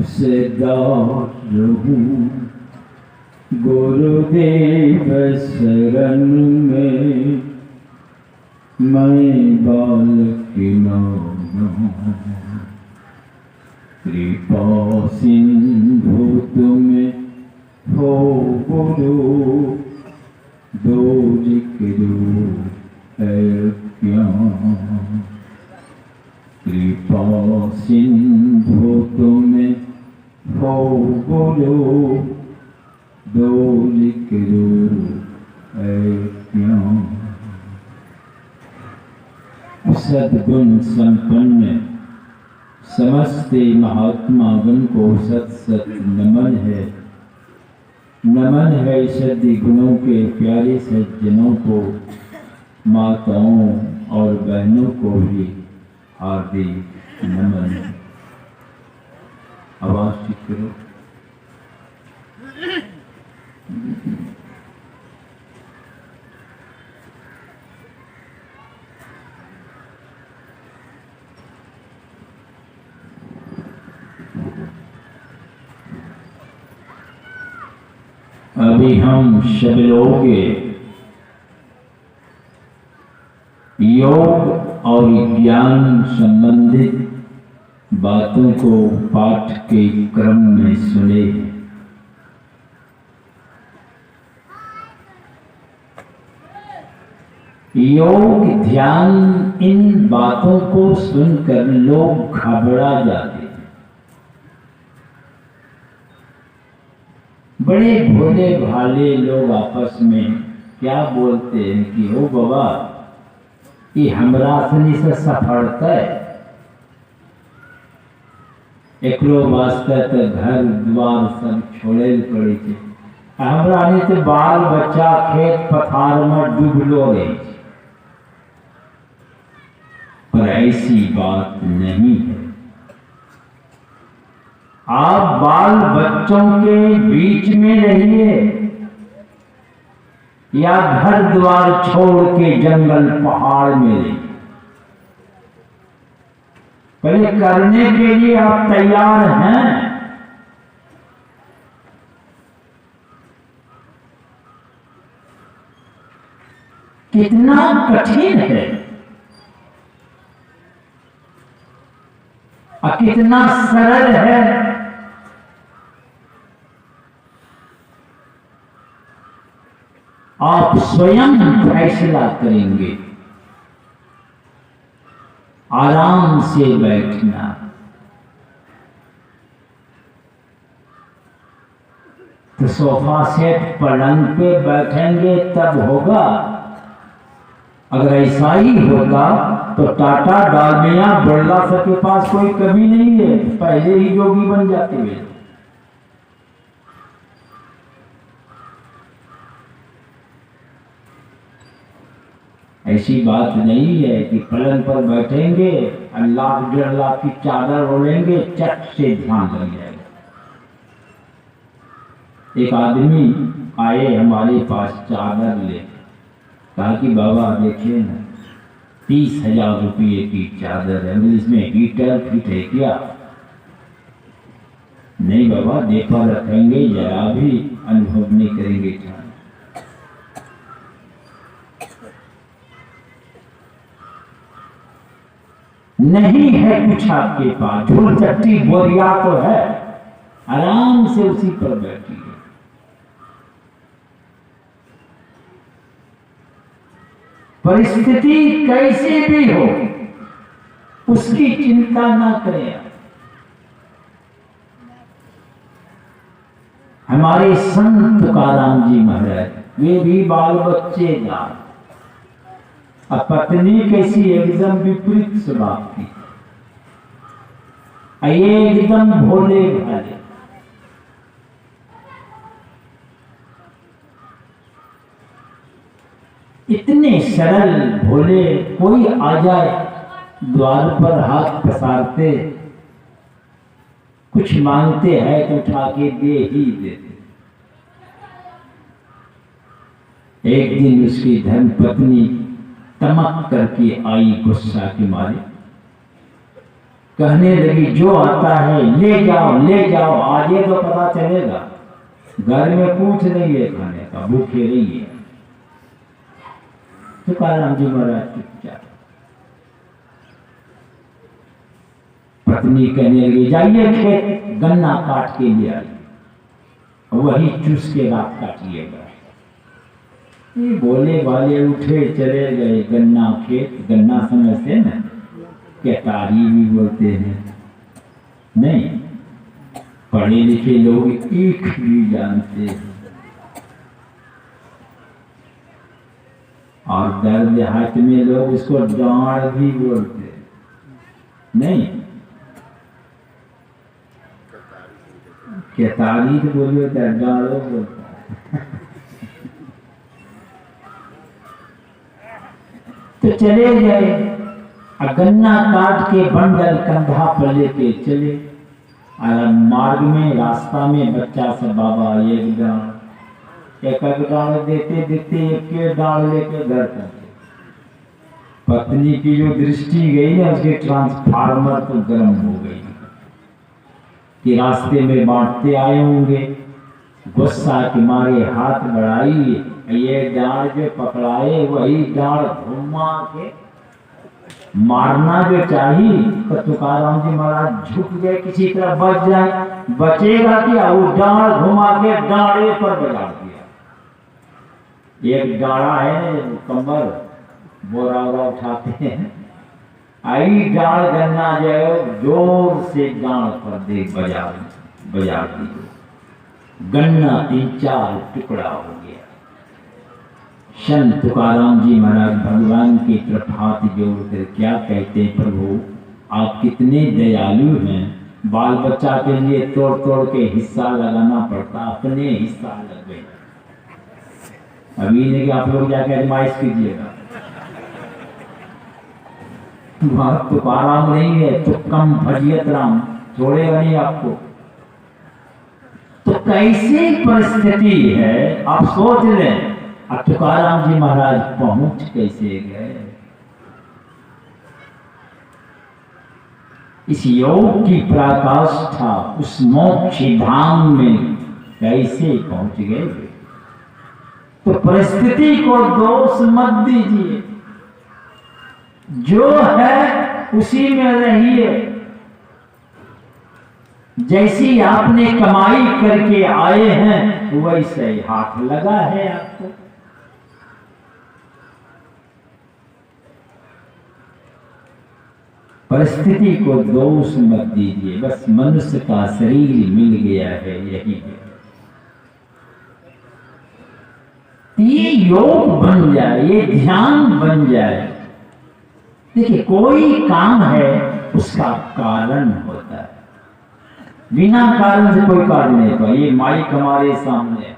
सिद्धार्थ रहूं गुरुदेव शरण में, मैं बालक नाम कृपा सिंधु तुम्हें हो गुरु, दोजिक है क्या। कृपा सिंधु तुम्हें हो गुरु, दोजिक है क्या। सद्गुण संपन्न समस्त महात्मागण को सत सत नमन है। नमन है सद्य गुणों के प्यारे सज्जनों को, माताओं और बहनों को भी हार्दिक नमन। आवाज ठीक करो। अभी हम सब लोग योग और ज्ञान संबंधित बातों को पाठ के क्रम में सुने। योग ध्यान इन बातों को सुनकर लोग घबरा जाते हैं। बड़े भोले भाले लोग आपस में क्या बोलते हैं कि ओ बाबा ये हमरा सनी से सफलता है, एकरो वास्ते तो घर द्वार सब छोड़े पड़े थे, हमरा नहीं तो बाल बच्चा खेत पथार में डूबलो रहे। पर ऐसी बात नहीं है। आप बाल बच्चों के बीच में रहिए या घर द्वार छोड़ के जंगल पहाड़ में रहिए, पहले करने के लिए आप तैयार हैं। कितना कठिन है और कितना सरल है। आप स्वयं फैसला करेंगे। आराम से बैठना, तो सोफा सेट पलंग पे बैठेंगे तब होगा। अगर ऐसा ही होता तो टाटा डालमिया बिरला सर के पास कोई कमी नहीं है, पहले ही योगी बन जाते हैं। ऐसी बात नहीं है कि पलंग पर बैठेंगे, लाख 1.5 लाख की चादर ओढ़ेंगे, चट से ध्यान लग जाएगा। एक आदमी आए हमारे पास चादर ले, कहा कि बाबा देखिए ना 30,000 रुपये की चादर है, इसमें हीटर फिट है क्या? नहीं बाबा देखा रखेंगे, जरा भी अनुभव नहीं करेंगे। नहीं है कुछ आपके पास, झूल चट्टी बोरिया तो है, आराम से उसी पर बैठिए। परिस्थिति कैसे भी हो उसकी चिंता ना करें। हमारे संत तुकाराम जी महाराज, वे भी बाल बच्चे दार, अब पत्नी कैसी एकदम विपरीत स्वभाव की, ये एकदम भोले भाले। इतने सरल भोले, कोई आ जाए द्वार पर हाथ पसारते, कुछ मांगते हैं तो उठा के दे ही देते। एक दिन उसकी धर्म पत्नी तमक करके आई गुस्सा के मारे, कहने लगी जो आता है ले जाओ, आज ये तो पता चलेगा, घर में कुछ नहीं है खाने का, भूखे रहिए। तुकाराम जी महाराज चुपचाप। पत्नी कहने लगी जाइए खेत गन्ना काट के ले आई, वही चूस के रात काटिएगा। ये बोले वाले उठे चले गए गन्ना खेत। गन्ना समझते ना, केतारी भी बोलते हैं, नहीं पढ़े लिखे लोग ईख भी जानते हैं। और दर देहात में लोग उसको डांड भी बोलते हैं, नहीं केतारी तो बोलिए डांडो बोलता है। तो चले गए, गन्ना काट के बंडल कंधा पर लेके चले। मार्ग में रास्ता में बच्चा से बाबा एक डाल देते देते एक डाल लेके घर पहुंचे। पत्नी की जो दृष्टि गई ना, उसके ट्रांसफार्मर तो गर्म हो गई कि रास्ते में बांटते आए होंगे। गुस्सा के मारे हाथ बढ़ाई, ये डाल जो पकड़ाए वही डाल घुमा के मारना जो चाहिए। तो तुकाराम जी महाराज झुक गए, किसी तरह बच जाए, बचेगा क्या, वो डाल घुमा के डाले पर बजा दिया। एक डाड़ा है कंबर बोरा उठाते हैं, आई डाल गन्ना जो जोर से डाल पर देख बजा दी, गन्ना 3-4 टुकड़ा हो गया। संत तुकाराम जी महाराज भगवान की तरफ हाथ जोड़कर क्या कहते हैं, प्रभु आप कितने दयालु हैं, बाल बच्चा के लिए तोड़ तोड़ के हिस्सा लगाना पड़ता, अपने हिस्सा लग गए। अभी नहीं कि आप लोग जाके आजमाइश कीजिएगा, वहां तुकाराम नहीं है, तुक्कम भजियत राम, छोड़ेगा नहीं आपको। तो कैसी परिस्थिति है आप सोच लें। अब तुकाराम जी महाराज पहुंच कैसे गए, इस योग की पराकाष्ठा उस मोक्ष धाम में कैसे पहुंच गए। तो परिस्थिति को दोष मत दीजिए, जो है उसी में रहिए। जैसी आपने कमाई करके आए हैं वैसे ही हाथ लगा है आपको। परिस्थिति को दोष मत दीजिए, बस मनुष्य का शरीर मिल गया है, यही है। ये योग बन जाए, ये ध्यान बन जाए। देखिए कोई काम है उसका कारण होता है, बिना कारण से कोई कार्य नहीं होता। ये माइक हमारे सामने है,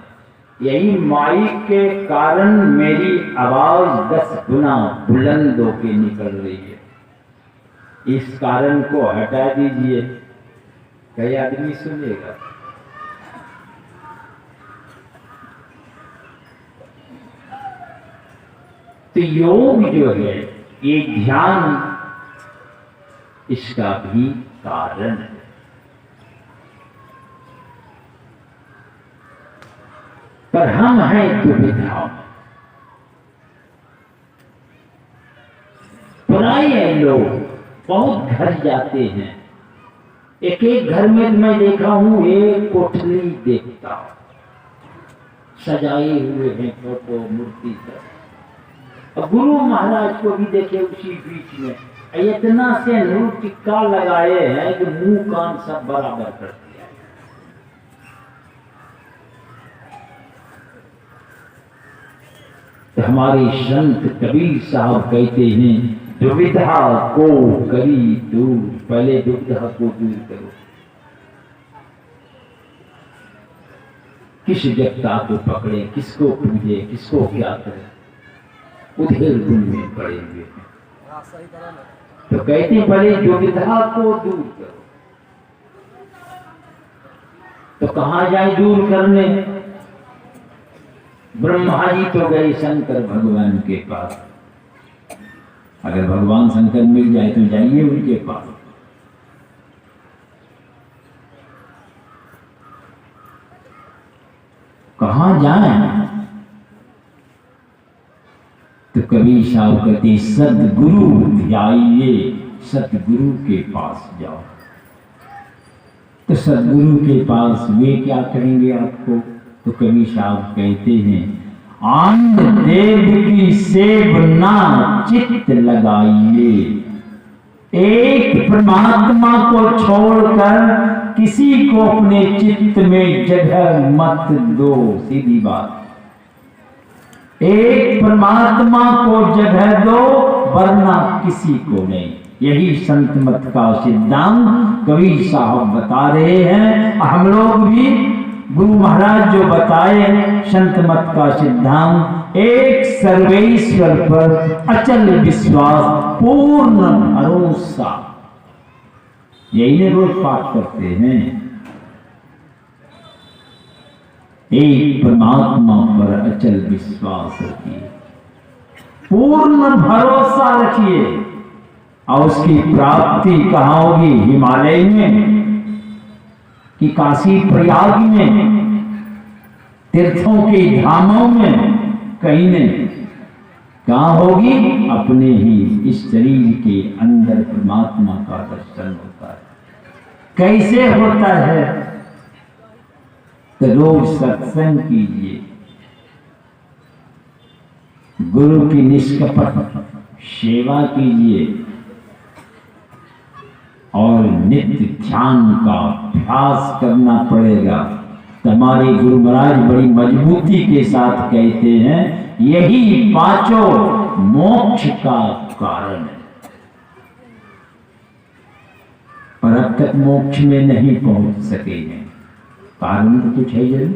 यही माइक के कारण मेरी आवाज 10 गुना बुलंद होके निकल रही है। इस कारण को हटा दीजिए, कई आदमी सुनेगा। तो योग जो है ये ध्यान, इसका भी कारण है। पर हम हैं दुविधा में, पराये लोग बहुत घर जाते हैं। एक एक घर में मैं देखा हूं, एक कोठरी देखता सजाए हुए हैं फोटो मूर्ति सब। गुरु महाराज को भी देखे उसी बीच में इतना से नूर टिक्का लगाए हैं कि मुंह कान सब बराबर कर दिया। तो हमारे संत कबीर साहब कहते हैं दुविधा को करी दूर, पहले दुविधा को दूर करो। किस देवता को पकड़े, किसको पूजे, किसको क्या करे, उधेर गुण में पड़े हुए हैं। तो कहते पहले दुविधा को दूर करो। तो कहां जाए दूर करने, ब्रह्मा जी तो गए शंकर भगवान के पास। अगर भगवान शंकर मिल जाए तो जाइए उनके पास। कहाँ जाएं? तो कबीर साहब कहते सदगुरु ध्याइए, सदगुरु के पास जाओ। तो सदगुरु के पास वे क्या करेंगे आपको? तो कबीर साहब कहते हैं आनंद देव की सेव ना चित्त लगाइए। एक परमात्मा को छोड़कर किसी को अपने चित्त में जगह मत दो। सीधी बात, एक परमात्मा को जगह दो वरना किसी को नहीं। यही संत मत का सिद्धांत कबीर साहब बता रहे हैं। हम लोग भी गुरु महाराज जो बताए संत मत का सिद्धांत, एक सर्वेश्वर पर अचल विश्वास, पूर्ण भरोसा, यही ने रोज पाठ करते हैं। एक परमात्मा पर अचल विश्वास रखिए, पूर्ण भरोसा रखिए, और उसकी प्राप्ति कहाँ होगी? हिमालय में कि काशी प्रयाग में, तीर्थों के धामों में? कहीं नहीं। कहाँ होगी? अपने ही इस शरीर के अंदर परमात्मा का दर्शन होता है। कैसे होता है? तो रोज सत्संग कीजिए, गुरु की निष्कपट सेवा कीजिए और नित्य ध्यान का अभ्यास करना पड़ेगा। तो हमारे गुरु महाराज बड़ी मजबूती के साथ कहते हैं यही पांचों मोक्ष का कारण है। पर अब तक मोक्ष में नहीं पहुंच सके हैं। कारण तो कुछ है जरूर।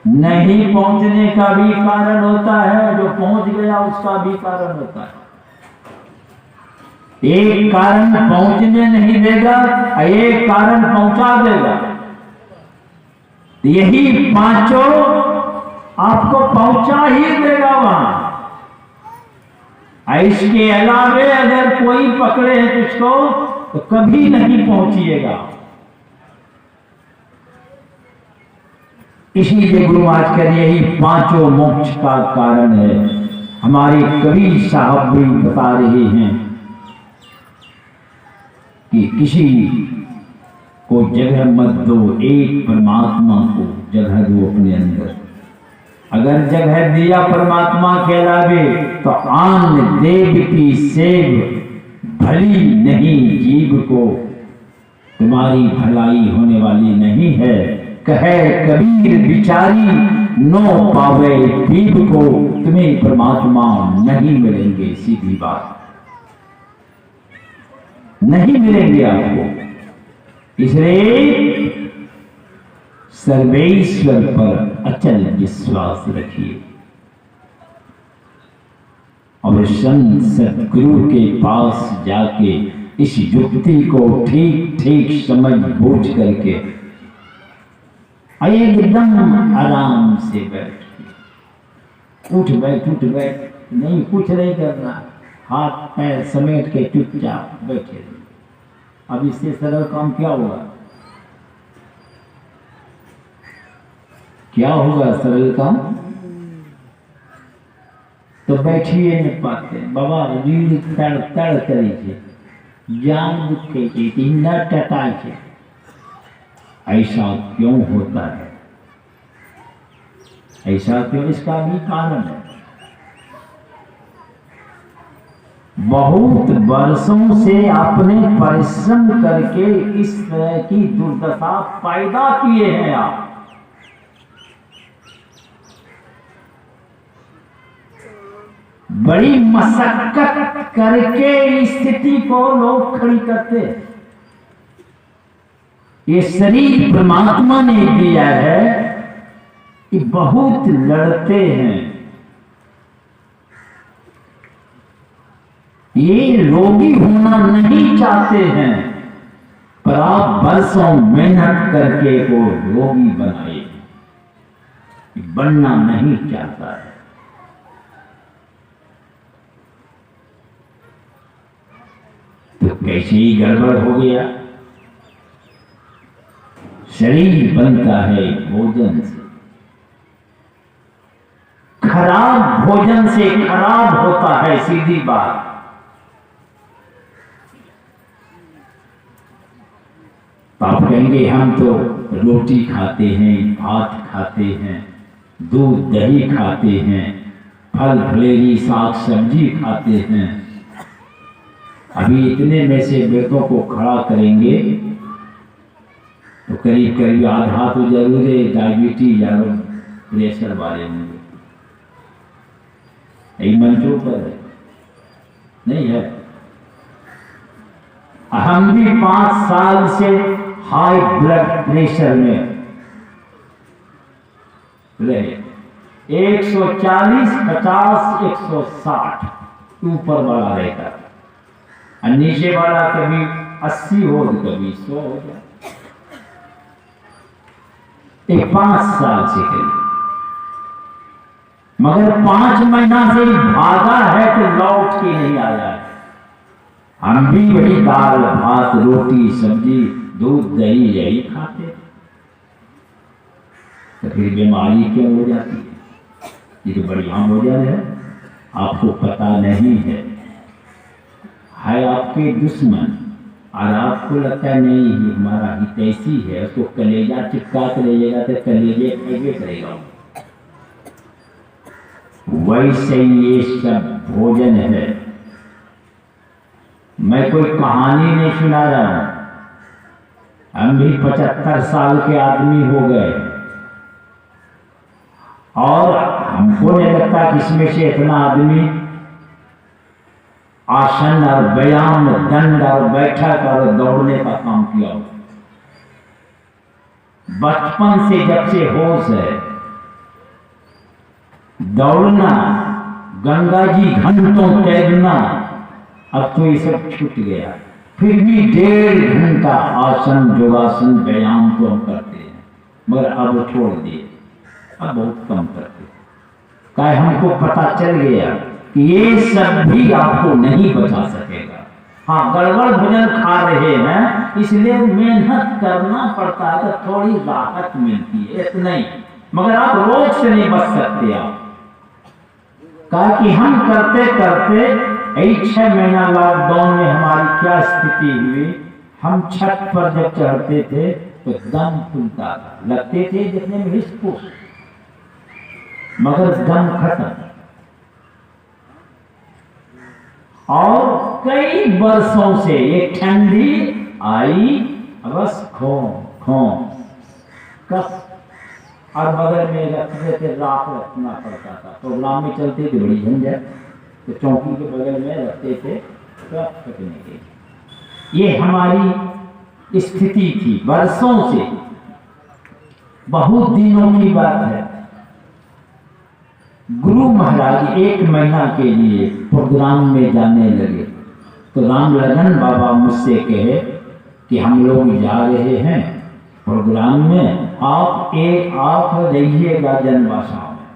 नहीं पहुंचने का भी कारण होता है, जो पहुंच गया उसका भी कारण होता है। एक कारण पहुंचने नहीं देगा, एक कारण पहुंचा देगा। यही पांचों आपको पहुंचा ही देगा वहां। इसके अलावे अगर कोई पकड़े है तुझको तो कभी नहीं पहुंचिएगा। इसीलिए गुरु महाराज कह यही पांचों मोक्ष का कारण है। हमारे कबीर साहब भी बता रहे हैं कि किसी को जगह मत दो, एक परमात्मा को जगह दो अपने अंदर। अगर जगह दिया परमात्मा के अलावे तो आन देव की सेव भली नहीं, जीव को तुम्हारी भलाई होने वाली नहीं है। कहे कबीर बिचारी नो पावे पीब को, तुम्हें परमात्मा नहीं मिलेंगे। सीधी बात, नहीं मिलेंगे आपको। इसलिए सर्वेश्वर पर अचल विश्वास रखिए और संत सदगुरु के पास जाके इस युक्ति को ठीक ठीक समझ बूझ करके एकदम आराम से बैठ, उठ बैठ नहीं, कुछ नहीं करना, हाथ पैर समेट के चुपचाप बैठे रहिए। अब इससे सरल काम क्या होगा? क्या होगा सरल काम? तो बैठिए न पाते बाबा, रीढ़ तड़ तड़ करी छे, जान दुखे छे, टींडा टटा छे। ऐसा क्यों होता है? ऐसा क्यों? इसका भी कारण है। बहुत वर्षों से आपने परिश्रम करके इस तरह की दुर्दशा पैदा किए हैं। आप बड़ी मशक्कत करके स्थिति को लोग खड़ी करते हैं। ये शरीर परमात्मा ने दिया है कि बहुत लड़ते हैं। ये रोगी होना नहीं चाहते हैं, पर आप बरसों मेहनत करके वो रोगी बनाए, बनना नहीं चाहता है। तो कैसे ही गड़बड़ हो गया। शरीर बनता है भोजन से, खराब भोजन से खराब होता है, सीधी बात। तो आप कहेंगे हम तो रोटी खाते हैं, भात खाते हैं, दूध दही खाते हैं, फल फलेरी साग सब्जी खाते हैं। अभी इतने में से बेटों को खड़ा करेंगे तो करीब करीब आधा तो जरूर है डायबिटीज या प्रेशर वाले होंगे। यही मंचों पर है, नहीं है? हम भी 5 साल से हाई ब्लड प्रेशर में रहे, 140, 50, 160 ऊपर वाला रहता था, और नीचे वाला कभी 80 हो तो कभी 100 हो जाए। 5 साल से करीब, मगर 5 महीना से भागा है तो लौट के नहीं आया है। हम भी वही दाल भात रोटी सब्जी दूध दही यही खाते, तो फिर बीमारी क्यों हो जाती है? ये तो बड़ी आम वजह है, आपको पता नहीं है आपके दुश्मन, और आपको लगता है नहीं ये हमारा हितैषी है, उसको कलेजा चिपका के ले जाएगा तो कलेजे खाइए करेगा। वैसे ये सब भोजन है। मैं कोई कहानी नहीं सुना रहा हूं, हम भी 75 साल के आदमी हो गए और हमको नहीं लगता कि इसमें से इतना आदमी आसन और व्यायाम दंड और बैठक और दौड़ने का काम किया हो। बचपन से जब से होश है, दौड़ना, गंगा जी घंटों तैरना, अब तो ये सब छूट गया। फिर भी 1.5 घंटा आसन योगासन व्यायाम तो हम करते हैं, मगर अब छोड़ दिए, अब बहुत कम करते। क्या हमको पता चल गया कि ये सब भी आपको नहीं बचा सकेगा। हाँ, गड़बड़ भोजन खा रहे हैं इसलिए मेहनत करना पड़ता है तो थोड़ी राहत मिलती है, इतना ही, मगर आप रोग से नहीं बच सकते। आप कहा कि हम करते करते 6 महीना लॉकडाउन में हमारी क्या स्थिति हुई। हम छत पर जब चढ़ते थे तो दम फूलता था, लगते थे जितने में हिस्सो, मगर दम खत्म। और कई वर्षों से एक ठंडी आई, बस खो कस, और बगल में रखते थे, राख रखना पड़ता था। प्रोग्राम में चलते थे बड़ी झंझट, तो चौकी के बगल में रखते थे रखने के। ये हमारी स्थिति थी वर्षों से, बहुत दिनों की बात है। गुरु महाराज 1 महीना के लिए प्रोग्राम में जाने लगे तो राम लगन बाबा मुझसे कहे कि हम लोग जा रहे हैं प्रोग्राम में, आप रहिएगा जनवासा में।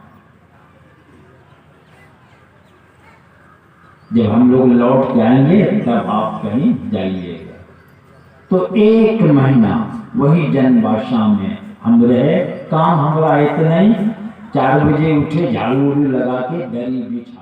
जब हम लोग लौट के आएंगे तब आप कहीं जाइएगा। तो 1 महीना वही जनवासा में हम रहे। काम हमारा इतना ही, 4 बजे उठे, झाड़ू लगा के दरी बिछा